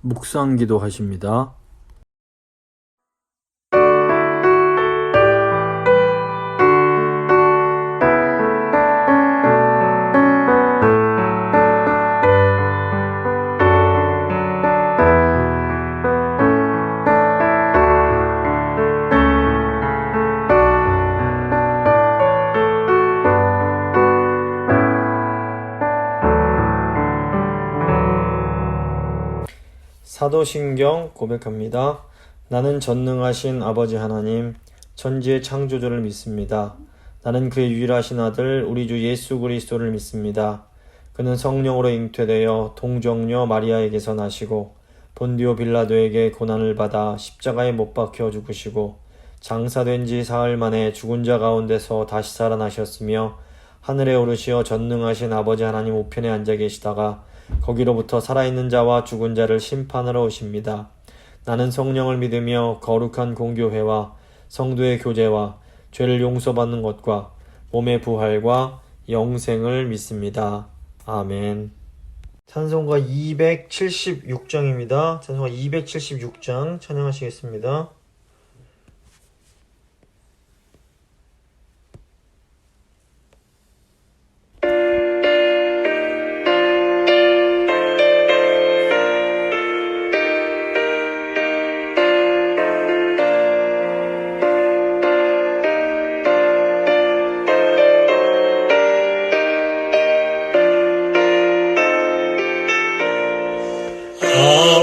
묵상기도 하십니다. 사도신경 고백합니다. 나는 전능하신 아버지 하나님, 천지의 창조주를 믿습니다. 나는 그의 유일하신 아들 우리 주 예수 그리스도를 믿습니다. 그는 성령으로 잉태되어 동정녀 마리아에게서 나시고 본디오 빌라도에게 고난을 받아 십자가에 못 박혀 죽으시고 장사된 지 사흘 만에 죽은 자 가운데서 다시 살아나셨으며 하늘에 오르시어 전능하신 아버지 하나님 우편에 앉아 계시다가 거기로부터 살아있는 자와 죽은 자를 심판하러 오십니다. 나는 성령을 믿으며 거룩한 공교회와 성도의 교제와 죄를 용서받는 것과 몸의 부활과 영생을 믿습니다. 아멘. 찬송가 276장입니다. 찬송가 276장 찬양하시겠습니다.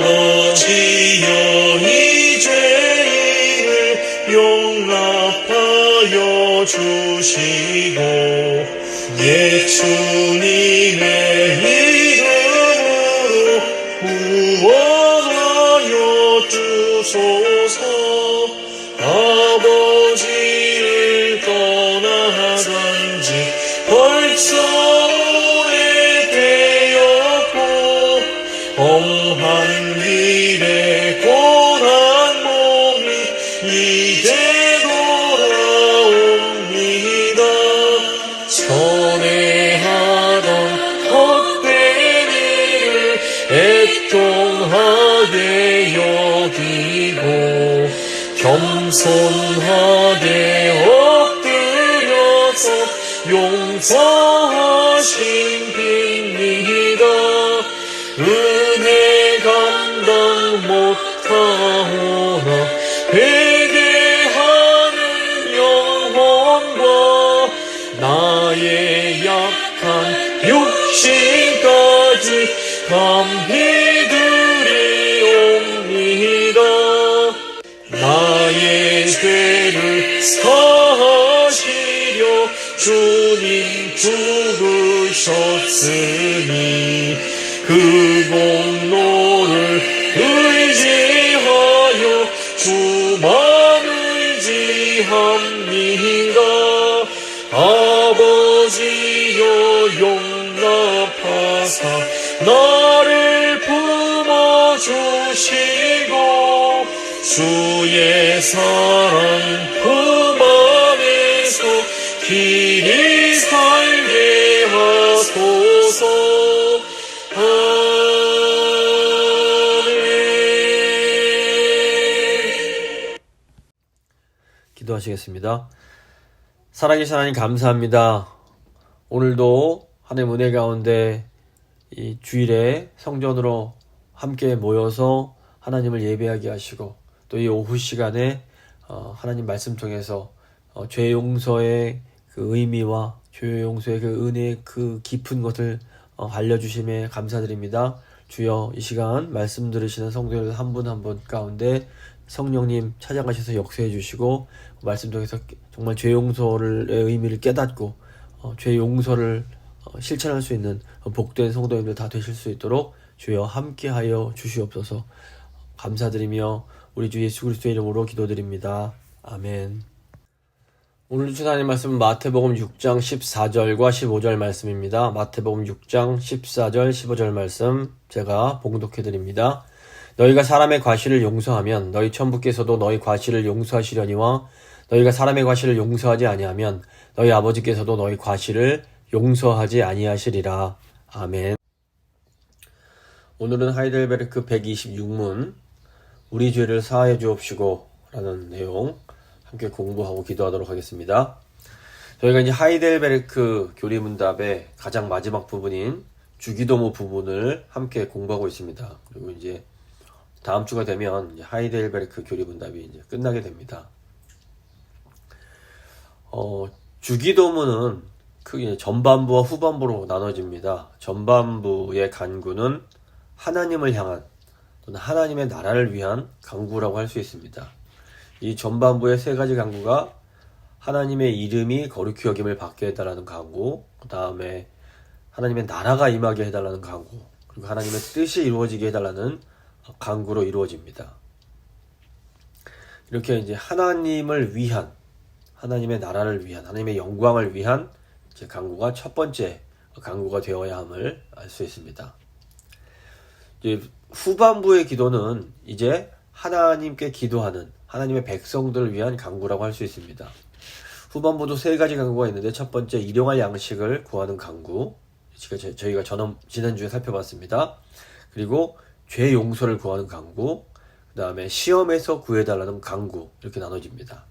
아버지여 이 죄인을 용납하여 주시고 예수님의 이름으로 구원하여 주소서. 아버지를 떠나간 지 벌써 오래되었고 험한 길에 고난 몸이 이제 돌아옵니다. 선회하던 헛된 일을 애통하게 여기고 겸손하게 엎드려서 용서하신 빕니다. 은혜 감당 못하오나 회개하는 영혼과 나의 약한 육신까지 감히 드리옵니다. 나의 죄를 사하시려 주님 죽으셨으니 그 공로를 의지하여 주만 의지합니다. 아버지여 용납하사 나를 품어주시고 주의 사랑 품 안에서 길이 살게 하소서. 기도하시겠습니다. 살아계신 하나님 감사합니다. 오늘도 하나님 은혜 가운데 이 주일에 성전으로 함께 모여서 하나님을 예배하게 하시고 또 이 오후 시간에 하나님 말씀 통해서 죄 용서의 그 의미와 죄 용서의 그 은혜의 그 깊은 것을 알려주심에 감사드립니다. 주여 이 시간 말씀 들으시는 성도들 한 분 한 분 가운데 성령님 찾아가셔서 역사해 주시고 말씀 통해서 정말 죄 용서의 의미를 깨닫고 죄 용서를 실천할 수 있는 복된 성도님들 다 되실 수 있도록 주여 함께하여 주시옵소서. 감사드리며 우리 주 예수 그리스도의 이름으로 기도드립니다. 아멘. 오늘 주신 하나님 말씀은 마태복음 6장 14절과 15절 말씀입니다. 마태복음 6장 14절 15절 말씀 제가 봉독해드립니다. 너희가 사람의 과실을 용서하면 너희 천부께서도 너희 과실을 용서하시려니와 너희가 사람의 과실을 용서하지 아니하면 너희 아버지께서도 너희 과실을 용서하지 아니하시리라. 아멘. 오늘은 하이델베르크 126문 우리 죄를 사하여 주옵시고 라는 내용 함께 공부하고 기도하도록 하겠습니다. 저희가 이제 하이델베르크 교리문답의 가장 마지막 부분인 주기도문 부분을 함께 공부하고 있습니다. 그리고 이제 다음 주가 되면 이제 하이델베르크 교리문답이 이제 끝나게 됩니다. 주기도문은 크게 전반부와 후반부로 나눠집니다. 전반부의 간구는 하나님을 향한 또는 하나님의 나라를 위한 간구라고 할 수 있습니다. 이 전반부의 세 가지 간구가 하나님의 이름이 거룩히 여김을 받게 해달라는 간구, 그 다음에 하나님의 나라가 임하게 해달라는 간구, 그리고 하나님의 뜻이 이루어지게 해달라는 간구로 이루어집니다. 이렇게 이제 하나님을 위한, 하나님의 나라를 위한, 하나님의 영광을 위한 이제 간구가 첫 번째 간구가 되어야 함을 알 수 있습니다. 이제 후반부의 기도는 이제 하나님께 기도하는 하나님의 백성들을 위한 간구라고 할 수 있습니다. 후반부도 세 가지 간구가 있는데 첫 번째 일용할 양식을 구하는 간구, 저희가 지난주에 살펴봤습니다. 그리고 죄 용서를 구하는 간구, 그 다음에 시험에서 구해달라는 간구, 이렇게 나눠집니다.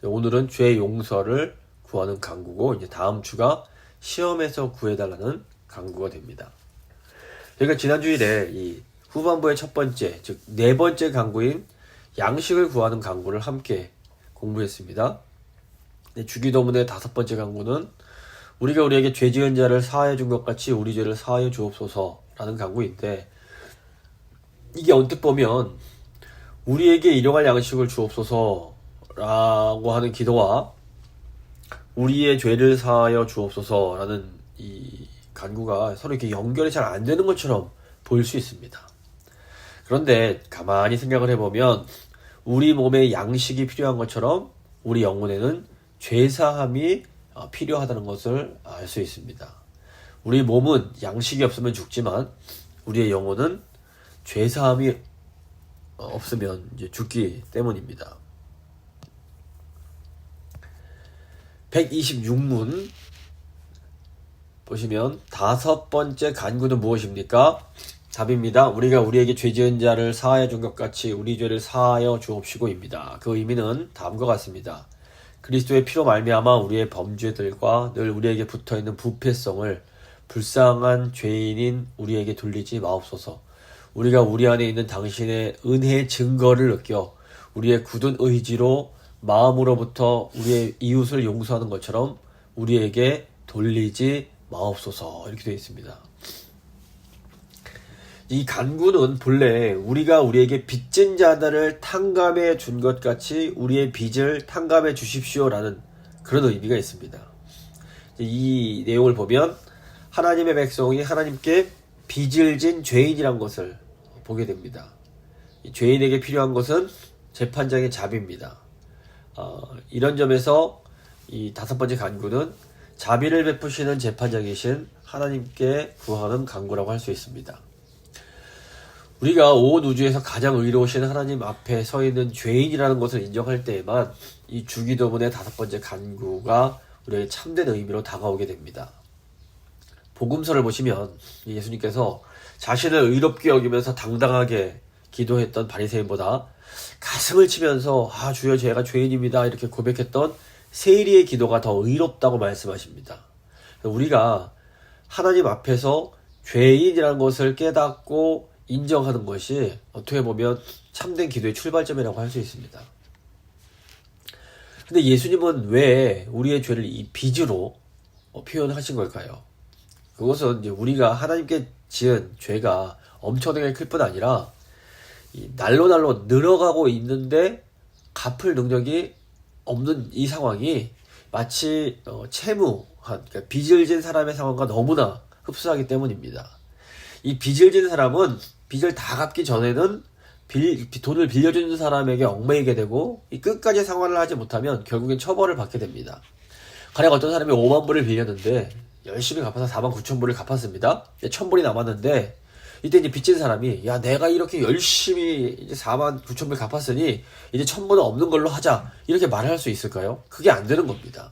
오늘은 죄 용서를 구하는 간구고 이제 다음 주가 시험에서 구해달라는 간구가 됩니다. 저희가 지난 주일에 이 후반부의 첫 번째, 즉 네 번째 간구인 양식을 구하는 간구를 함께 공부했습니다. 주기도문의 다섯 번째 간구는 우리가 우리에게 죄 지은 자를 사하여 준 것 같이 우리 죄를 사하여 주옵소서라는 간구인데, 이게 언뜻 보면 우리에게 일용할 양식을 주옵소서라고 하는 기도와 우리의 죄를 사하여 주옵소서라는 이 간구가 서로 이렇게 연결이 잘 안 되는 것처럼 보일 수 있습니다. 그런데 가만히 생각을 해보면 우리 몸에 양식이 필요한 것처럼 우리 영혼에는 죄사함이 필요하다는 것을 알 수 있습니다. 우리 몸은 양식이 없으면 죽지만 우리의 영혼은 죄사함이 없으면 이제 죽기 때문입니다. 126문 보시면 다섯 번째 간구는 무엇입니까? 답입니다. 우리가 우리에게 죄 지은 자를 사하여 준 것 같이 우리 죄를 사하여 주옵시고입니다. 그 의미는 다음과 같습니다. 그리스도의 피로 말미암아 우리의 범죄들과 늘 우리에게 붙어있는 부패성을 불쌍한 죄인인 우리에게 돌리지 마옵소서. 우리가 우리 안에 있는 당신의 은혜의 증거를 느껴 우리의 굳은 의지로 마음으로부터 우리의 이웃을 용서하는 것처럼 우리에게 돌리지 마옵소서, 이렇게 되어 있습니다. 이 간구는 본래 우리가 우리에게 빚진 자들을 탕감해 준 것 같이 우리의 빚을 탕감해 주십시오라는 그런 의미가 있습니다. 이 내용을 보면 하나님의 백성이 하나님께 빚을 진 죄인이란 것을 보게 됩니다. 이 죄인에게 필요한 것은 재판장의 자비입니다. 이런 점에서 이 다섯 번째 간구는 자비를 베푸시는 재판장이신 하나님께 구하는 간구라고 할 수 있습니다. 우리가 온 우주에서 가장 의로우신 하나님 앞에 서 있는 죄인이라는 것을 인정할 때에만 이 주기도문의 다섯 번째 간구가 우리에게 참된 의미로 다가오게 됩니다. 복음서를 보시면 예수님께서 자신을 의롭게 여기면서 당당하게 기도했던 바리새인보다 가슴을 치면서 주여 제가 죄인입니다 이렇게 고백했던 세리의 기도가 더 의롭다고 말씀하십니다. 우리가 하나님 앞에서 죄인이라는 것을 깨닫고 인정하는 것이 어떻게 보면 참된 기도의 출발점이라고 할 수 있습니다. 근데 예수님은 왜 우리의 죄를 이 빚으로 표현하신 걸까요? 그것은 이제 우리가 하나님께 지은 죄가 엄청나게 클 뿐 아니라 날로 늘어가고 있는데 갚을 능력이 없는 이 상황이 마치 그러니까 빚을 진 사람의 상황과 너무나 흡사하기 때문입니다. 이 빚을 진 사람은 빚을 다 갚기 전에는 돈을 빌려주는 사람에게 얽매이게 되고 이 끝까지 상환을 하지 못하면 결국엔 처벌을 받게 됩니다. 가령 어떤 사람이 5만 불을 빌렸는데 열심히 갚아서 4만 9천 불을 갚았습니다. 1,000불이 남았는데 이때 이제 빚진 사람이 내가 이렇게 열심히 이제 4만 9천 불 갚았으니 이제 1,000불은 없는 걸로 하자 이렇게 말할 수 있을까요? 그게 안 되는 겁니다.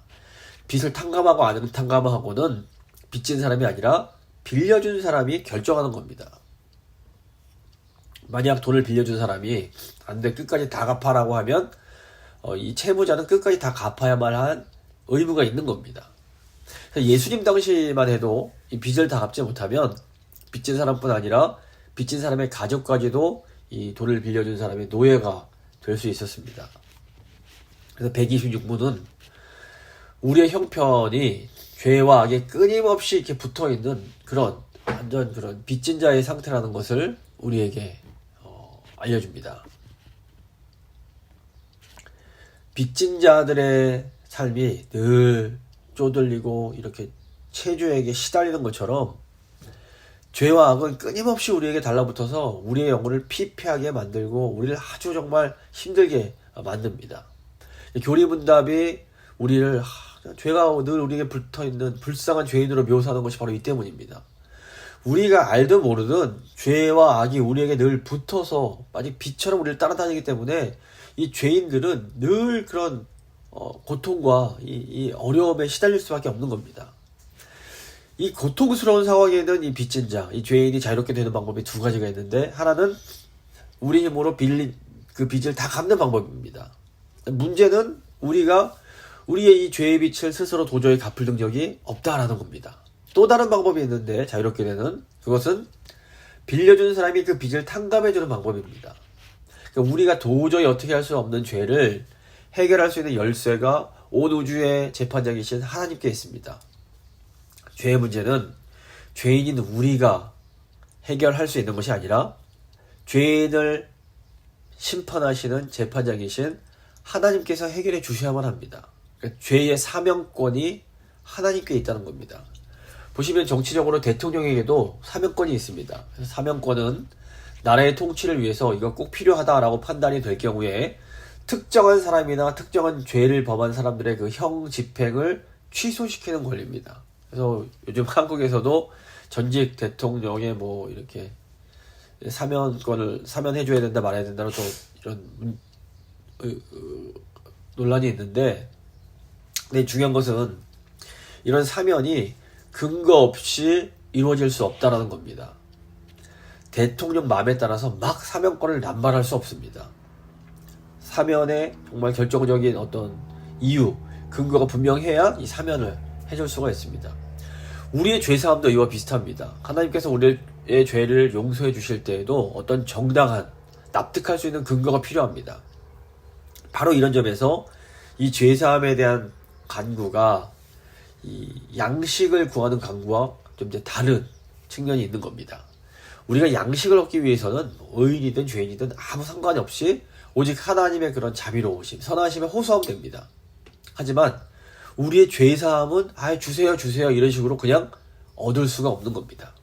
빚을 탕감하고 안 탕감하고는 빚진 사람이 아니라 빌려준 사람이 결정하는 겁니다. 만약 돈을 빌려준 사람이 안 돼, 끝까지 다 갚아라고 하면 이 채무자는 끝까지 다 갚아야만 한 의무가 있는 겁니다. 예수님 당시만 해도 이 빚을 다 갚지 못하면 빚진 사람뿐 아니라 빚진 사람의 가족까지도 이 돈을 빌려준 사람의 노예가 될 수 있었습니다. 그래서 126문은 우리의 형편이 죄와 악에 끊임없이 이렇게 붙어 있는 그런 완전 그런 빚진 자의 상태라는 것을 우리에게 알려줍니다. 빚진 자들의 삶이 늘 쪼들리고 이렇게 체주에게 시달리는 것처럼 죄와 악은 끊임없이 우리에게 달라붙어서 우리의 영혼을 피폐하게 만들고 우리를 아주 정말 힘들게 만듭니다. 교리문답이 우리를 죄가 늘 우리에게 붙어있는 불쌍한 죄인으로 묘사하는 것이 바로 이 때문입니다. 우리가 알든 모르든 죄와 악이 우리에게 늘 붙어서 마치 빛처럼 우리를 따라다니기 때문에 이 죄인들은 늘 그런 고통과 이 어려움에 시달릴 수밖에 없는 겁니다. 이 고통스러운 상황에는 이 빚진 자, 이 죄인이 자유롭게 되는 방법이 두 가지가 있는데, 하나는 우리 힘으로 빌린 그 빚을 다 갚는 방법입니다. 문제는 우리가 우리의 이 죄의 빚을 스스로 도저히 갚을 능력이 없다라는 겁니다. 또 다른 방법이 있는데 자유롭게 되는, 그것은 빌려준 사람이 그 빚을 탕감해주는 방법입니다. 그러니까 우리가 도저히 어떻게 할 수 없는 죄를 해결할 수 있는 열쇠가 온 우주의 재판장이신 하나님께 있습니다. 죄의 문제는 죄인인 우리가 해결할 수 있는 것이 아니라 죄인을 심판하시는 재판장이신 하나님께서 해결해 주셔야만 합니다. 그러니까 죄의 사명권이 하나님께 있다는 겁니다. 보시면 정치적으로 대통령에게도 사명권이 있습니다. 그래서 사명권은 나라의 통치를 위해서 이거 꼭 필요하다라고 판단이 될 경우에 특정한 사람이나 특정한 죄를 범한 사람들의 그 형 집행을 취소시키는 권리입니다. 그래서 요즘 한국에서도 전직 대통령의 뭐 이렇게 사면해줘야 된다 말아야 된다로 또 이런 논란이 있는데, 근데 중요한 것은 이런 사면이 근거 없이 이루어질 수 없다라는 겁니다. 대통령 마음에 따라서 막 사면권을 남발할 수 없습니다. 사면의 정말 결정적인 어떤 이유, 근거가 분명해야 이 사면을 해줄 수가 있습니다. 우리의 죄사함도 이와 비슷합니다. 하나님께서 우리의 죄를 용서해 주실 때에도 어떤 정당한 납득할 수 있는 근거가 필요합니다. 바로 이런 점에서 이 죄사함에 대한 간구가 이 양식을 구하는 간구와 좀 이제 다른 측면이 있는 겁니다. 우리가 양식을 얻기 위해서는 의인이든 죄인이든 아무 상관이 없이 오직 하나님의 그런 자비로우심, 선하심에 호소하면 됩니다. 하지만 우리의 죄사함은 주세요 이런 식으로 그냥 얻을 수가 없는 겁니다.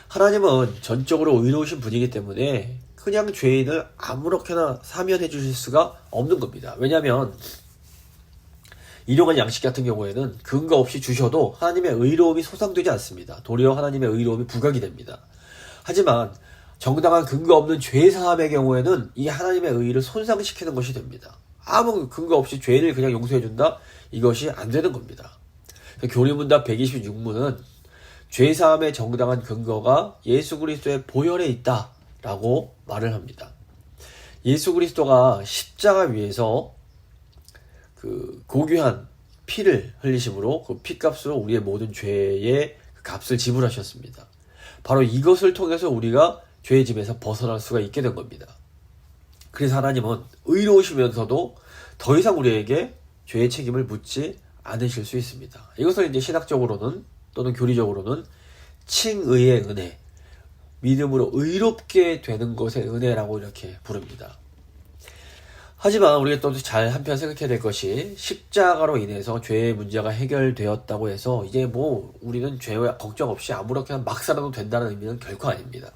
하나님은 전적으로 의로우신 분이기 때문에 그냥 죄인을 아무렇게나 사면해 주실 수가 없는 겁니다. 왜냐하면 일용할 양식 같은 경우에는 근거 없이 주셔도 하나님의 의로움이 소상되지 않습니다. 도리어 하나님의 의로움이 부각이 됩니다. 하지만 정당한 근거 없는 죄사함의 경우에는 이 하나님의 의의를 손상시키는 것이 됩니다. 아무 근거 없이 죄를 그냥 용서해준다? 이것이 안 되는 겁니다. 교리문답 126문은 죄사함의 정당한 근거가 예수 그리스도의 보혈에 있다라고 말을 합니다. 예수 그리스도가 십자가 위에서 그 고귀한 피를 흘리심으로 그 피값으로 우리의 모든 죄의 값을 지불하셨습니다. 바로 이것을 통해서 우리가 죄의 짐에서 벗어날 수가 있게 된 겁니다. 그래서 하나님은 의로우시면서도 더 이상 우리에게 죄의 책임을 묻지 않으실 수 있습니다. 이것을 이제 신학적으로는 또는 교리적으로는 칭의의 은혜, 믿음으로 의롭게 되는 것의 은혜라고 이렇게 부릅니다. 하지만 우리가 또 잘 한편 생각해야 될 것이 십자가로 인해서 죄의 문제가 해결되었다고 해서 이제 뭐 우리는 죄와 걱정 없이 아무렇게나 막 살아도 된다는 의미는 결코 아닙니다.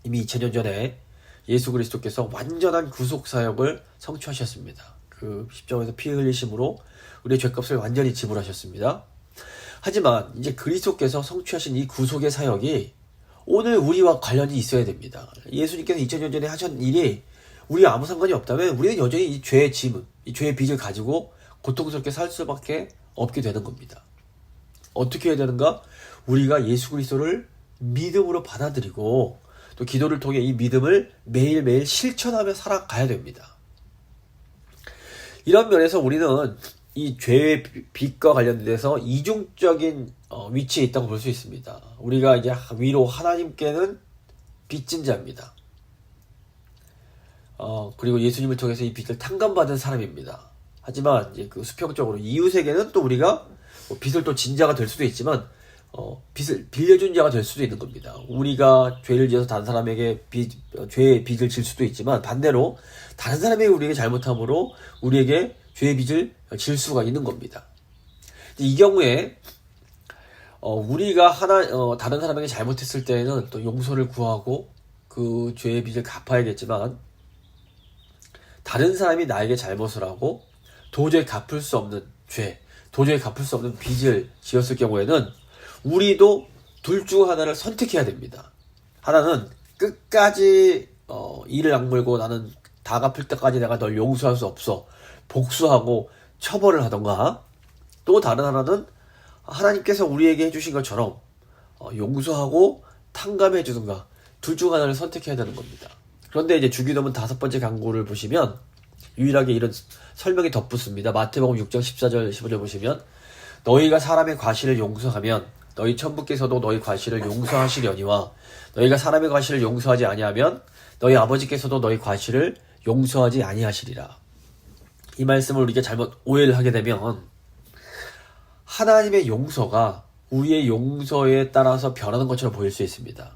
이미 2000년 전에 예수 그리스도께서 완전한 구속 사역을 성취하셨습니다. 그 십자가에서 피 흘리심으로 우리의 죄값을 완전히 지불하셨습니다. 하지만 이제 그리스도께서 성취하신 이 구속의 사역이 오늘 우리와 관련이 있어야 됩니다. 예수님께서 2000년 전에 하신 일이 우리와 아무 상관이 없다면 우리는 여전히 이 죄의 짐, 이 죄의 빚을 가지고 고통스럽게 살 수밖에 없게 되는 겁니다. 어떻게 해야 되는가? 우리가 예수 그리스도를 믿음으로 받아들이고 또 기도를 통해 이 믿음을 매일매일 실천하며 살아가야 됩니다. 이런 면에서 우리는 이 죄의 빚과 관련돼서 이중적인 위치에 있다고 볼 수 있습니다. 우리가 이제 위로 하나님께는 빚진 자입니다. 그리고 예수님을 통해서 이 빚을 탕감받은 사람입니다. 하지만 이제 그 수평적으로 이웃에게는 또 우리가 빚을 또 진 자가 될 수도 있지만 빚을 빌려준 자가 될 수도 있는 겁니다. 우리가 죄를 지어서 다른 사람에게 죄의 빚을 질 수도 있지만 반대로 다른 사람에게 우리에게 잘못함으로 우리에게 죄의 빚을 질 수가 있는 겁니다. 이 경우에 우리가 다른 사람에게 잘못했을 때에는 또 용서를 구하고 그 죄의 빚을 갚아야겠지만 다른 사람이 나에게 잘못을 하고 도저히 갚을 수 없는 죄, 도저히 갚을 수 없는 빚을 지었을 경우에는 우리도 둘 중 하나를 선택해야 됩니다. 하나는 끝까지 이를 악물고 나는 다 갚을 때까지 내가 널 용서할 수 없어 복수하고 처벌을 하던가, 또 다른 하나는 하나님께서 우리에게 해주신 것처럼 용서하고 탕감해 주든가, 둘 중 하나를 선택해야 되는 겁니다. 그런데 이제 주기도문 5번째 강구를 보시면 유일하게 이런 설명이 덧붙습니다. 마태복음 6장 14절 15절 보시면 너희가 사람의 과실을 용서하면 너희 천부께서도 너희 과실을 용서하시려니와 너희가 사람의 과실을 용서하지 아니하면 너희 아버지께서도 너희 과실을 용서하지 아니하시리라. 이 말씀을 우리가 잘못 오해를 하게 되면 하나님의 용서가 우리의 용서에 따라서 변하는 것처럼 보일 수 있습니다.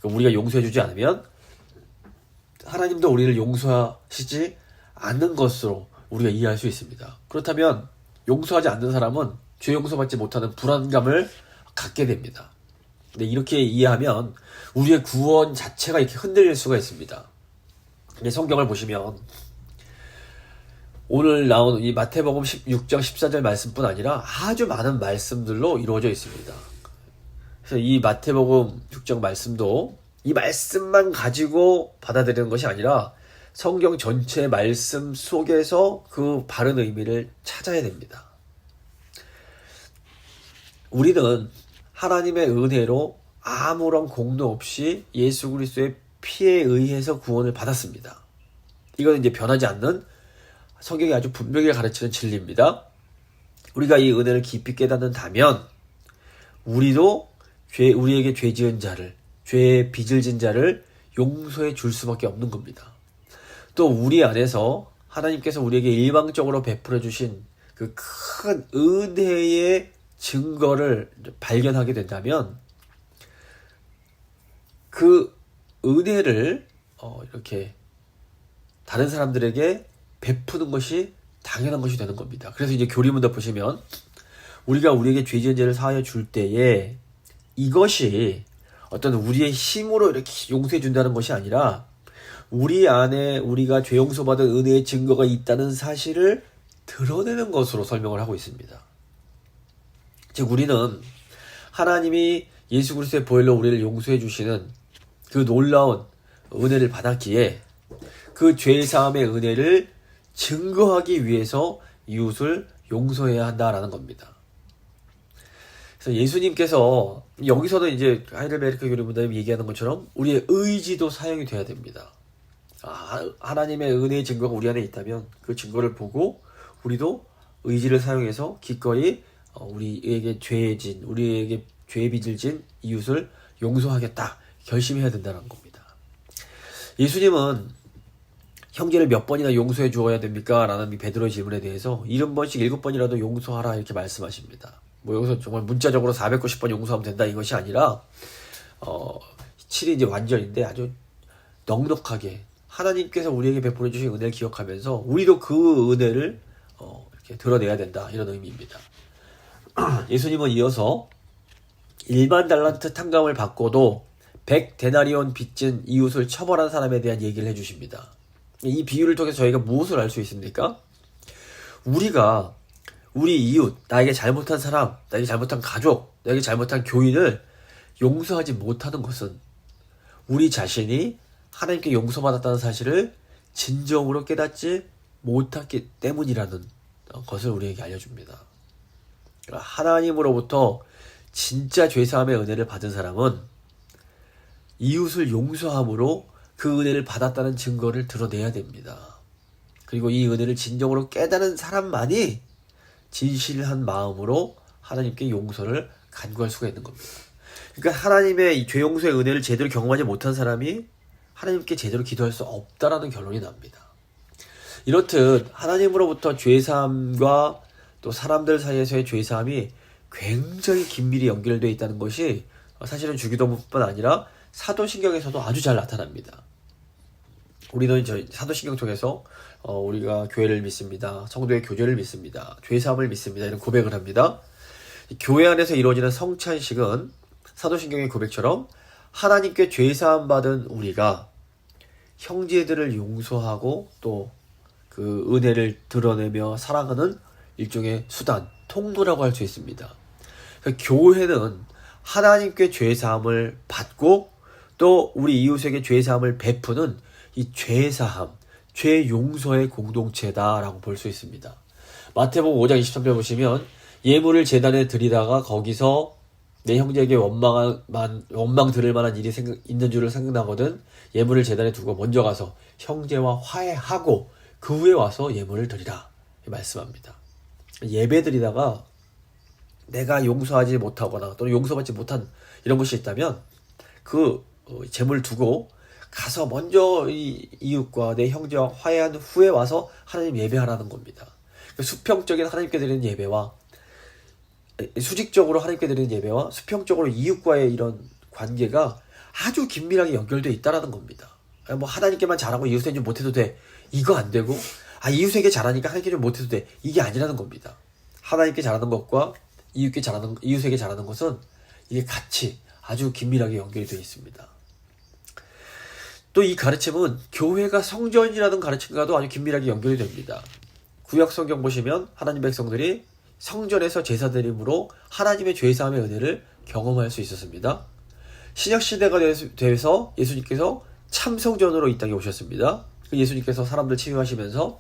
우리가 용서해주지 않으면 하나님도 우리를 용서하시지 않는 것으로 우리가 이해할 수 있습니다. 그렇다면 용서하지 않는 사람은 죄 용서받지 못하는 불안감을 갖게 됩니다. 근데 이렇게 이해하면 우리의 구원 자체가 이렇게 흔들릴 수가 있습니다. 성경을 보시면 오늘 나온 이 마태복음 6장 14절 말씀뿐 아니라 아주 많은 말씀들로 이루어져 있습니다. 그래서 이 마태복음 6장 말씀도 이 말씀만 가지고 받아들이는 것이 아니라 성경 전체 말씀 속에서 그 바른 의미를 찾아야 됩니다. 우리는 하나님의 은혜로 아무런 공로 없이 예수 그리스도의 피에 의해서 구원을 받았습니다. 이건 이제 변하지 않는 성경이 아주 분명히 가르치는 진리입니다. 우리가 이 은혜를 깊이 깨닫는다면 우리에게 죄 지은 자를, 죄의 빚을 진 자를 용서해 줄 수밖에 없는 겁니다. 또 우리 안에서 하나님께서 우리에게 일방적으로 베풀어 주신 그 큰 은혜의 증거를 발견하게 된다면 그 은혜를 이렇게 다른 사람들에게 베푸는 것이 당연한 것이 되는 겁니다. 그래서 이제 교리문답 보시면 우리가 우리에게 죄 지은 죄를 사하여 줄 때에 이것이 어떤 우리의 힘으로 이렇게 용서해 준다는 것이 아니라 우리 안에 우리가 죄 용서받은 은혜의 증거가 있다는 사실을 드러내는 것으로 설명을 하고 있습니다. 즉 우리는 하나님이 예수 그리스도의 보혈로 우리를 용서해 주시는 그 놀라운 은혜를 받았기에 그 죄 사함의 은혜를 증거하기 위해서 이웃을 용서해야 한다라는 겁니다. 그래서 예수님께서 여기서는 이제 하이델베르크 교리문답이 얘기하는 것처럼 우리의 의지도 사용이 돼야 됩니다. 하나님의 은혜의 증거가 우리 안에 있다면 그 증거를 보고 우리도 의지를 사용해서 기꺼이 우리에게 우리에게 죄의 빚을 진 이웃을 용서하겠다 결심해야 된다는 겁니다. 예수님은 형제를 몇 번이나 용서해 주어야 됩니까? 라는 베드로의 질문에 대해서 70번씩 7번이라도 용서하라 이렇게 말씀하십니다. 여기서 정말 문자적으로 490번 용서하면 된다 이것이 아니라 7이 이제 완전인데 아주 넉넉하게 하나님께서 우리에게 베풀어 주신 은혜를 기억하면서 우리도 그 은혜를 이렇게 드러내야 된다 이런 의미입니다. 예수님은 이어서 1만 달란트 탕감을 받고도 100데나리온 빚진 이웃을 처벌한 사람에 대한 얘기를 해주십니다. 이 비유를 통해서 저희가 무엇을 알 수 있습니까? 우리가 우리 이웃, 나에게 잘못한 사람, 나에게 잘못한 가족, 나에게 잘못한 교인을 용서하지 못하는 것은 우리 자신이 하나님께 용서받았다는 사실을 진정으로 깨닫지 못했기 때문이라는 것을 우리에게 알려줍니다. 하나님으로부터 진짜 죄사함의 은혜를 받은 사람은 이웃을 용서함으로 그 은혜를 받았다는 증거를 드러내야 됩니다. 그리고 이 은혜를 진정으로 깨달은 사람만이 진실한 마음으로 하나님께 용서를 간구할 수가 있는 겁니다. 그러니까 하나님의 이 죄 용서의 은혜를 제대로 경험하지 못한 사람이 하나님께 제대로 기도할 수 없다라는 결론이 납니다. 이렇듯 하나님으로부터 죄사함과 또 사람들 사이에서의 죄사함이 굉장히 긴밀히 연결되어 있다는 것이 사실은 주기도문뿐만 아니라 사도신경에서도 아주 잘 나타납니다. 우리는 사도신경 통해서 우리가 교회를 믿습니다. 성도의 교제를 믿습니다. 죄사함을 믿습니다. 이런 고백을 합니다. 교회 안에서 이루어지는 성찬식은 사도신경의 고백처럼 하나님께 죄사함 받은 우리가 형제들을 용서하고 또 그 은혜를 드러내며 사랑하는 일종의 수단, 통로라고 할 수 있습니다. 그러니까 교회는 하나님께 죄사함을 받고 또 우리 이웃에게 죄사함을 베푸는 이 죄사함, 죄 용서의 공동체다라고 볼 수 있습니다. 마태복음 5장 23절 보시면 예물을 제단에 드리다가 거기서 내 형제에게 원망 들을 만한 일이 있는 줄을 생각나거든 예물을 제단에 두고 먼저 가서 형제와 화해하고 그 후에 와서 예물을 드리라 말씀합니다. 예배 드리다가 내가 용서하지 못하거나 또는 용서받지 못한 이런 것이 있다면 그 재물을 두고 가서 먼저 이 이웃과 내 형제와 화해한 후에 와서 하나님 예배하라는 겁니다. 수평적인 하나님께 드리는 예배와 수직적으로 하나님께 드리는 예배와 수평적으로 이웃과의 이런 관계가 아주 긴밀하게 연결되어 있다는 겁니다. 뭐 하나님께만 잘하고 이웃에게 좀 못해도 돼. 이거 안 되고 이웃에게 잘하니까 하나님께 좀 못해도 돼. 이게 아니라는 겁니다. 하나님께 잘하는 것과 이웃에게 잘하는 것은 이게 같이 아주 긴밀하게 연결이 되어 있습니다. 또 이 가르침은 교회가 성전이라는 가르침과도 아주 긴밀하게 연결이 됩니다. 구약 성경 보시면 하나님 백성들이 성전에서 제사드림으로 하나님의 죄사함의 은혜를 경험할 수 있었습니다. 신약 시대가 돼서 예수님께서 참성전으로 이 땅에 오셨습니다. 예수님께서 사람들 치유하시면서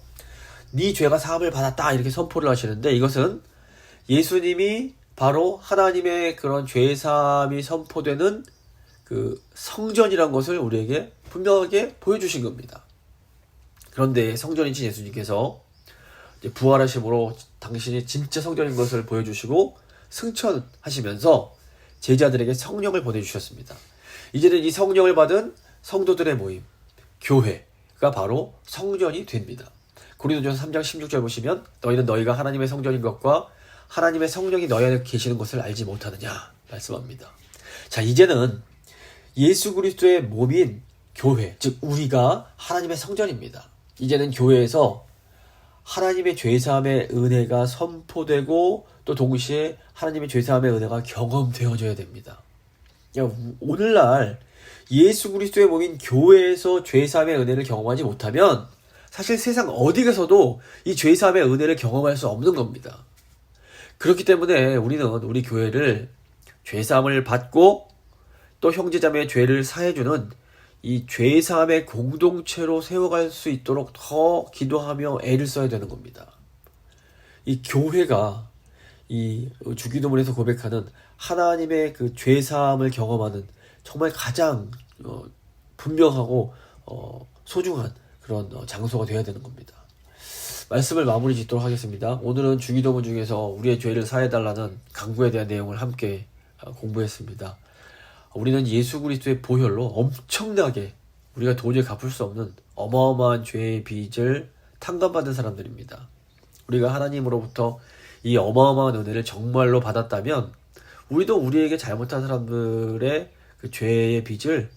네 죄가 사함을 받았다 이렇게 선포를 하시는데 이것은 예수님이 바로 하나님의 그런 죄사함이 선포되는 그 성전이란 것을 우리에게 분명하게 보여주신 겁니다. 그런데 성전이신 예수님께서 부활하심으로 당신이 진짜 성전인 것을 보여주시고 승천하시면서 제자들에게 성령을 보내주셨습니다. 이제는 이 성령을 받은 성도들의 모임, 교회가 바로 성전이 됩니다. 고린도전서 3장 16절 보시면 너희는 너희가 하나님의 성전인 것과 하나님의 성령이 너희 안에 계시는 것을 알지 못하느냐 말씀합니다. 자, 이제는 예수 그리스도의 몸인 교회, 즉 우리가 하나님의 성전입니다. 이제는 교회에서 하나님의 죄사함의 은혜가 선포되고 또 동시에 하나님의 죄사함의 은혜가 경험되어져야 됩니다. 오늘날 예수 그리스도의 몸인 교회에서 죄사함의 은혜를 경험하지 못하면 사실 세상 어디 가서도 이 죄사함의 은혜를 경험할 수 없는 겁니다. 그렇기 때문에 우리는 우리 교회를 죄사함을 받고 또 형제자매의 죄를 사해주는 이 죄사함의 공동체로 세워갈 수 있도록 더 기도하며 애를 써야 되는 겁니다. 이 교회가 이 주기도문에서 고백하는 하나님의 그 죄사함을 경험하는 정말 가장 분명하고 소중한 그런 장소가 되어야 되는 겁니다. 말씀을 마무리 짓도록 하겠습니다. 오늘은 주기도문 중에서 우리의 죄를 사해달라는 강구에 대한 내용을 함께 공부했습니다. 우리는 예수 그리스도의 보혈로 엄청나게 우리가 도저히 갚을 수 없는 어마어마한 죄의 빚을 탕감받은 사람들입니다. 우리가 하나님으로부터 이 어마어마한 은혜를 정말로 받았다면 우리도 우리에게 잘못한 사람들의 그 죄의 빚을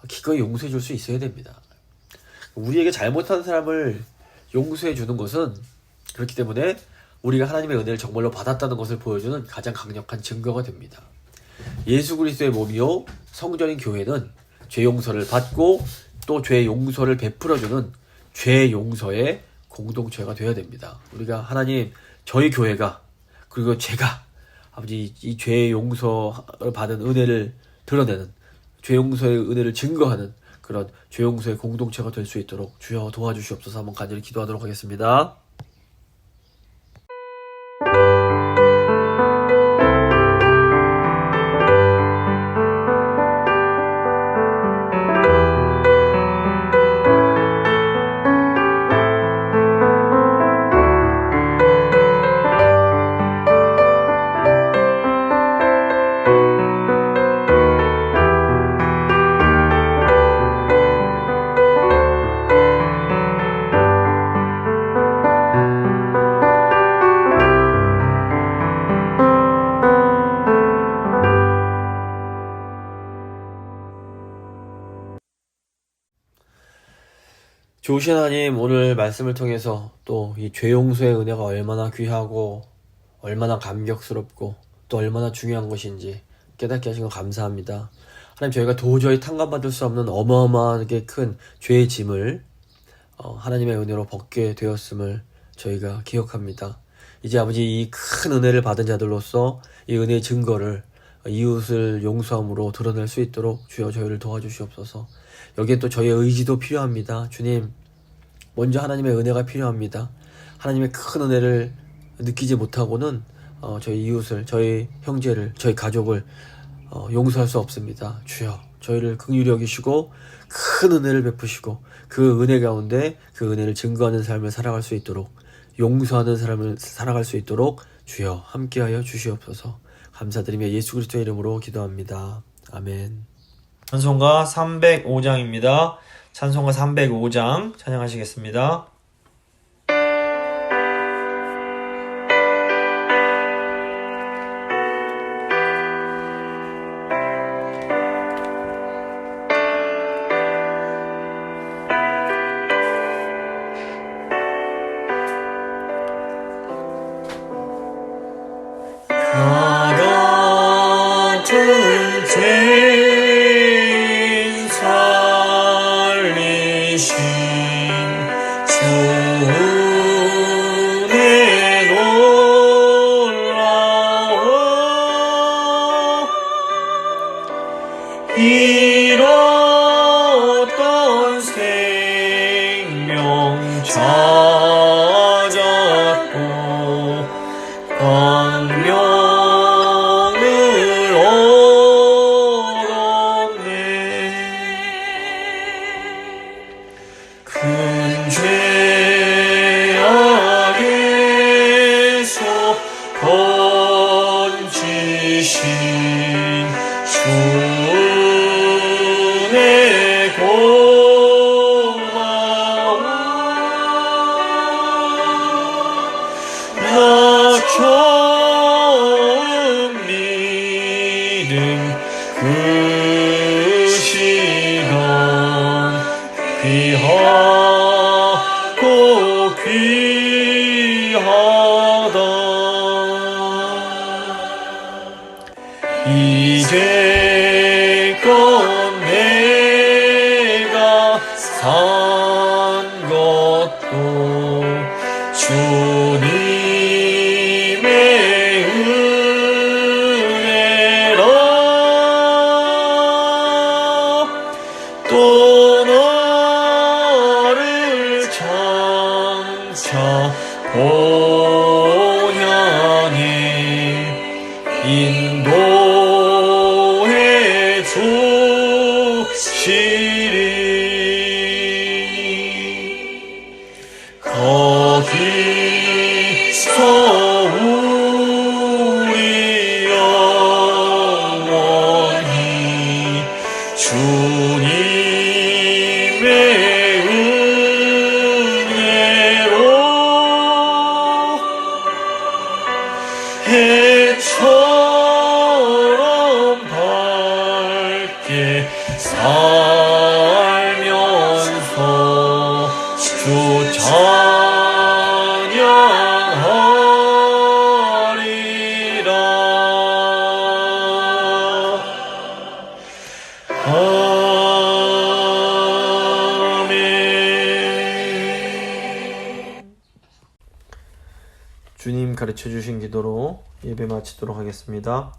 기꺼이 용서해 줄 수 있어야 됩니다. 우리에게 잘못한 사람을 용서해 주는 것은 그렇기 때문에 우리가 하나님의 은혜를 정말로 받았다는 것을 보여주는 가장 강력한 증거가 됩니다. 예수 그리스도의 몸이요 성전인 교회는 죄 용서를 받고 또 죄 용서를 베풀어주는 죄 용서의 공동체가 되어야 됩니다. 우리가 하나님 저희 교회가 그리고 제가 아버지 이 죄 용서를 받은 은혜를 드러내는 죄 용서의 은혜를 증거하는 그런 죄 용서의 공동체가 될 수 있도록 주여 도와주시옵소서. 한번 간절히 기도하도록 하겠습니다. 좋으신 하나님, 오늘 말씀을 통해서 또 이 죄 용서의 은혜가 얼마나 귀하고 얼마나 감격스럽고 또 얼마나 중요한 것인지 깨닫게 하신 거 감사합니다. 하나님, 저희가 도저히 탕감받을 수 없는 어마어마하게 큰 죄의 짐을 하나님의 은혜로 벗게 되었음을 저희가 기억합니다. 이제 아버지, 이 큰 은혜를 받은 자들로서 이 은혜의 증거를 이웃을 용서함으로 드러낼 수 있도록 주여 저희를 도와주시옵소서. 여기에 또 저희의 의지도 필요합니다. 주님, 먼저 하나님의 은혜가 필요합니다. 하나님의 큰 은혜를 느끼지 못하고는 저희 이웃을, 저희 형제를, 저희 가족을 용서할 수 없습니다. 주여, 저희를 긍휼히 여기시고 큰 은혜를 베푸시고 그 은혜 가운데 그 은혜를 증거하는 삶을 살아갈 수 있도록, 용서하는 사람을 살아갈 수 있도록 주여 함께하여 주시옵소서. 감사드리며 예수 그리스도의 이름으로 기도합니다. 아멘. 찬송가 305장입니다. 찬송가 305장 찬양하시겠습니다. 나 같은 죄인 살리신 주 은혜 놀라워 잃었던 생명 찾았고 광명을 얻었네. 큰 죄악에서 건지신 주 은혜 고마워. 나 처음 믿은 그 시간 귀하고 귀하다. 이제껏 내가 산 것도 주님의 은혜라. 또 너를 장차 본향에 인도해 주시리. 거기서 우리 영원히 주님의 은혜로 해처럼 밝게 살면서 주 찬양하리라. 아멘. 주님 가르쳐 주신 기도로 예배 마치도록 하겠습니다.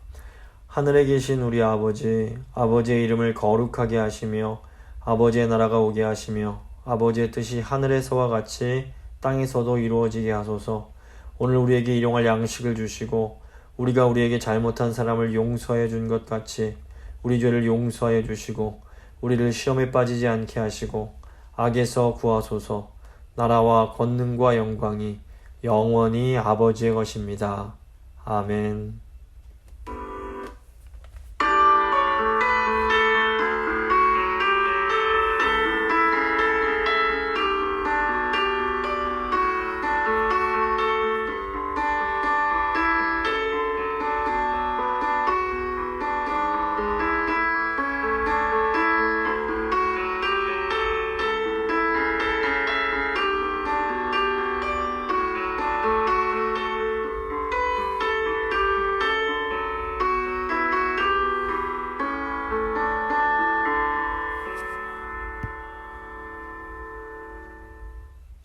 하늘에 계신 우리 아버지, 아버지의 이름을 거룩하게 하시며 아버지의 나라가 오게 하시며 아버지의 뜻이 하늘에서와 같이 땅에서도 이루어지게 하소서. 오늘 우리에게 일용할 양식을 주시고 우리가 우리에게 잘못한 사람을 용서해 준 것 같이 우리 죄를 용서해 주시고 우리를 시험에 빠지지 않게 하시고 악에서 구하소서. 나라와 권능과 영광이 영원히 아버지의 것입니다. 아멘.